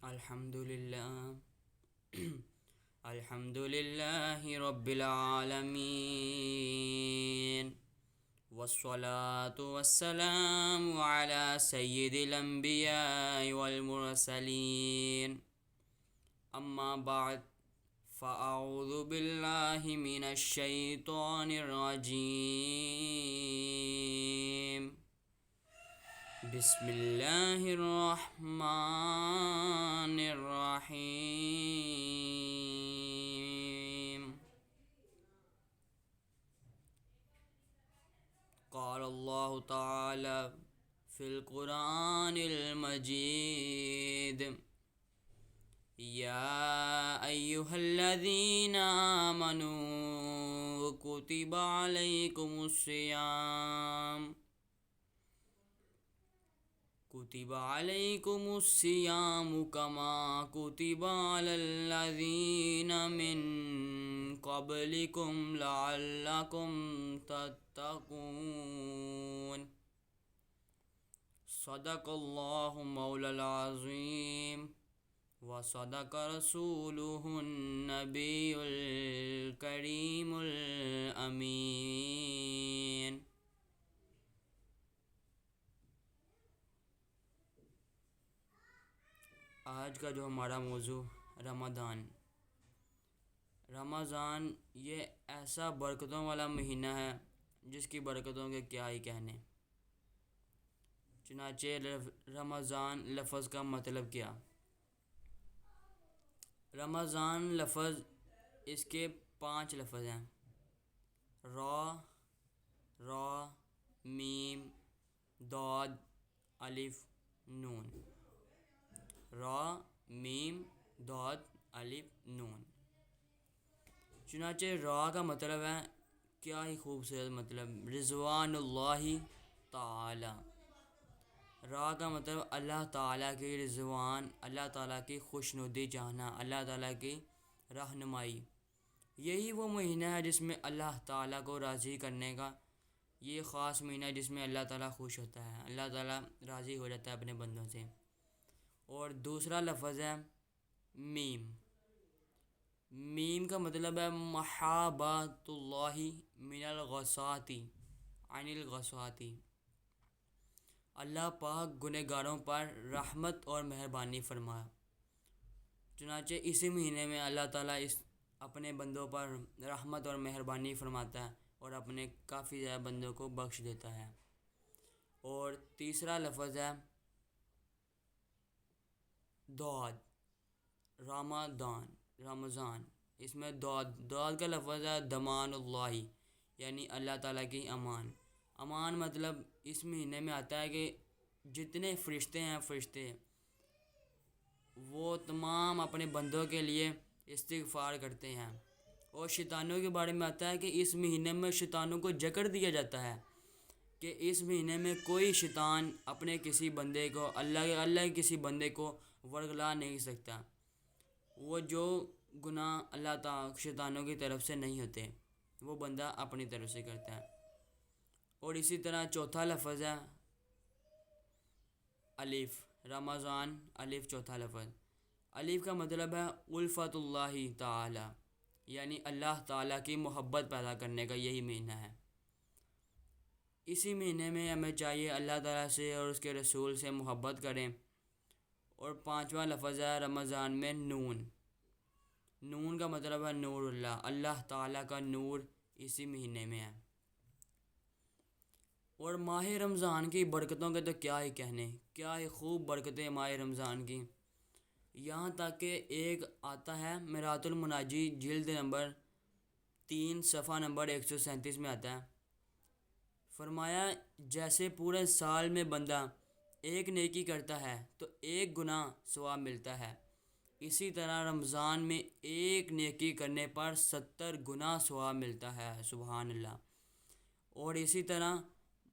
الحمد للہ الحمد للہ رب العالمین والصلاة والسلام على سید الانبیاء والمرسلین اما بعد فاعوذ باللہ من الشیطان الرجیم بسم اللہ الرحمن الرحیم قال اللہ تعالی فی القرآن المجید یا ایہا الذین آمنوا کتب علیکم الصیام كتب عليكم الصيام كما كتب على الذين من قبلكم لعلكم تتقون صدق الله مولا العظيم وصدق رسوله النبي الكريم الأمين. آج کا جو ہمارا موضوع رمضان یہ ایسا برکتوں والا مہینہ ہے جس کی برکتوں کے کیا ہی کہنے. چنانچہ رمضان لفظ کا مطلب کیا؟ رمضان لفظ اس کے 5 لفظ ہیں: را میم ضاد الف نون. را میم ضاد الف نون. چنانچہ را کا مطلب ہے، کیا ہی خوبصورت مطلب، رضوان اللہ تعالی. را کا مطلب اللہ تعالیٰ کی رضوان، اللہ تعالیٰ کی خوشنودی چاہنا، اللہ تعالیٰ کی رہنمائی. یہی وہ مہینہ ہے جس میں اللہ تعالیٰ کو راضی کرنے کا یہ خاص مہینہ ہے، جس میں اللہ تعالیٰ خوش ہوتا ہے، اللہ تعالیٰ راضی ہو جاتا ہے اپنے بندوں سے. اور دوسرا لفظ ہے میم. میم کا مطلب ہے محابۃ اللہ من الغصاۃ عن الغصاۃ. اللہ پاک گنہگاروں پر رحمت اور مہربانی فرمایا. چنانچہ اسی مہینے میں اللہ تعالیٰ اپنے بندوں پر رحمت اور مہربانی فرماتا ہے اور اپنے کافی زیادہ بندوں کو بخش دیتا ہے. اور تیسرا لفظ ہے ضاد. رمضان اس میں ضاد کا لفظ ہے دمان اللہ، یعنی اللہ تعالیٰ کی امان. امان مطلب اس مہینے میں آتا ہے کہ جتنے فرشتے ہیں وہ تمام اپنے بندوں کے لیے استغفار کرتے ہیں. اور شیطانوں کے بارے میں آتا ہے کہ اس مہینے میں شیطانوں کو جکڑ دیا جاتا ہے کہ اس مہینے میں کوئی شیطان اپنے کسی بندے کو اللہ کے کسی بندے کو ورگلا نہیں سکتا. وہ جو گناہ اللہ تعالیٰ شیطانوں کی طرف سے نہیں ہوتے وہ بندہ اپنی طرف سے کرتا ہے. اور اسی طرح چوتھا لفظ ہے الف. رمضان الف چوتھا لفظ. الف کا مطلب ہے الفت اللہ تعالی، یعنی اللہ تعالیٰ کی محبت پیدا کرنے کا یہی مہینہ ہے. اسی مہینے میں ہمیں چاہیے اللہ تعالیٰ سے اور اس کے رسول سے محبت کریں. اور پانچواں لفظ ہے رمضان میں نون. نون کا مطلب ہے نور اللہ، اللہ تعالیٰ کا نور اسی مہینے میں ہے. اور ماہ رمضان کی برکتوں کے تو کیا ہی کہنے، کیا ہی خوب برکتیں ماہ رمضان کی. یہاں تک کہ ایک آتا ہے میرات المناجی جلد نمبر 3 صفحہ نمبر 137 میں آتا ہے، فرمایا جیسے پورے سال میں بندہ ایک نیکی کرتا ہے تو ایک گناہ ثواب ملتا ہے، اسی طرح رمضان میں ایک نیکی کرنے پر 70 گنا ثواب ملتا ہے. سبحان اللہ. اور اسی طرح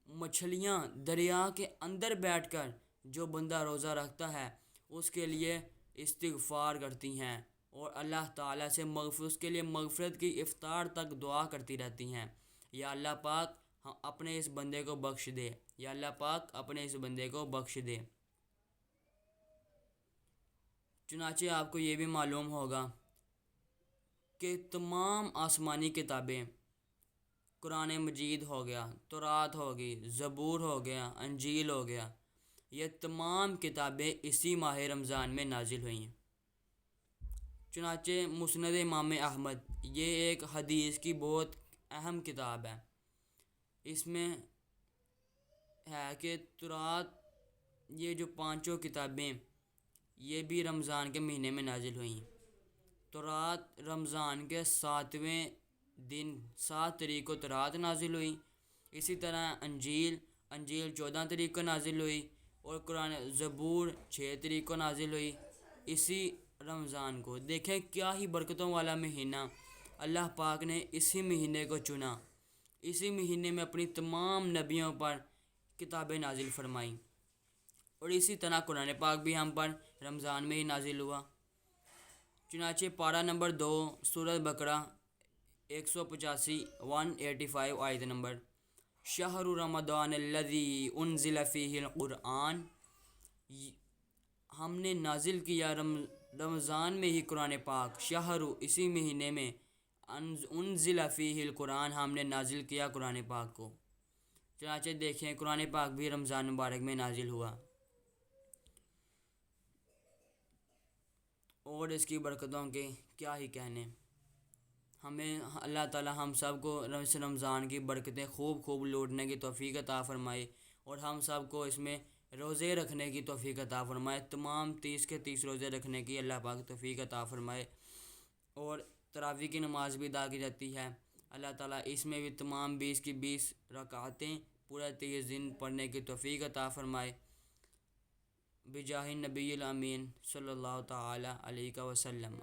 مچھلیاں دریا کے اندر بیٹھ کر جو بندہ روزہ رکھتا ہے اس کے لیے استغفار کرتی ہیں اور اللہ تعالیٰ سے اس کے لیے مغفرت کی افطار تک دعا کرتی رہتی ہیں، یا اللہ پاک اپنے اس بندے کو بخش دے، یا اللہ پاک اپنے اس بندے کو بخش دے. چنانچہ آپ کو یہ بھی معلوم ہوگا کہ تمام آسمانی کتابیں، قرآن مجید ہو گیا، تورات ہو گئی، زبور ہو گیا، انجیل ہو گیا، یہ تمام کتابیں اسی ماہ رمضان میں نازل ہوئی ہیں۔ چنانچہ مسند امام احمد یہ ایک حدیث کی بہت اہم کتاب ہے۔ اس میں ہے کہ تورات، یہ جو پانچوں کتابیں یہ بھی رمضان کے مہینے میں نازل ہوئیں۔ تورات رمضان کے 7ویں دن 7 تاریخ کو تورات نازل ہوئی۔ اسی طرح انجیل 14 تاریخ کو نازل ہوئی، اور قرآن زبور 6 تاریخ کو نازل ہوئی۔ اسی رمضان کو دیکھیں کیا ہی برکتوں والا مہینہ، اللہ پاک نے اسی مہینے کو چنا، اسی مہینے میں اپنی تمام نبیوں پر کتابیں نازل فرمائیں، اور اسی طرح قرآن پاک بھی ہم پر رمضان میں ہی نازل ہوا۔ چنانچہ پارہ نمبر 2 سورۃ بقرہ 185 آیت نمبر: شہر رمضان الذی انزل فیہ القرآن، ہم نے نازل کیا رمضان میں ہی قرآن پاک، شہر اسی مہینے میں، انزل فیہ القرآن ہم نے نازل کیا قرآن پاک کو۔ چنانچہ دیکھیں قرآن پاک بھی رمضان مبارک میں نازل ہوا، اور اس کی برکتوں کے کیا ہی کہنے۔ ہمیں اللہ تعالی ہم سب کو اس رمضان کی برکتیں خوب خوب لوٹنے کی توفیق عطا فرمائے، اور ہم سب کو اس میں روزے رکھنے کی توفیق عطا فرمائے، تمام 30 کے 30 روزے رکھنے کی اللہ پاک توفیق عطا فرمائے۔ اور تراویح کی نماز بھی ادا کی جاتی ہے، اللہ تعالیٰ اس میں بھی تمام 20 کی 20 رکعتیں پورا 30 دن پڑھنے کی توفیق عطا فرمائے، بجاہ نبی الامین صلی اللہ تعالی علیہ وسلم۔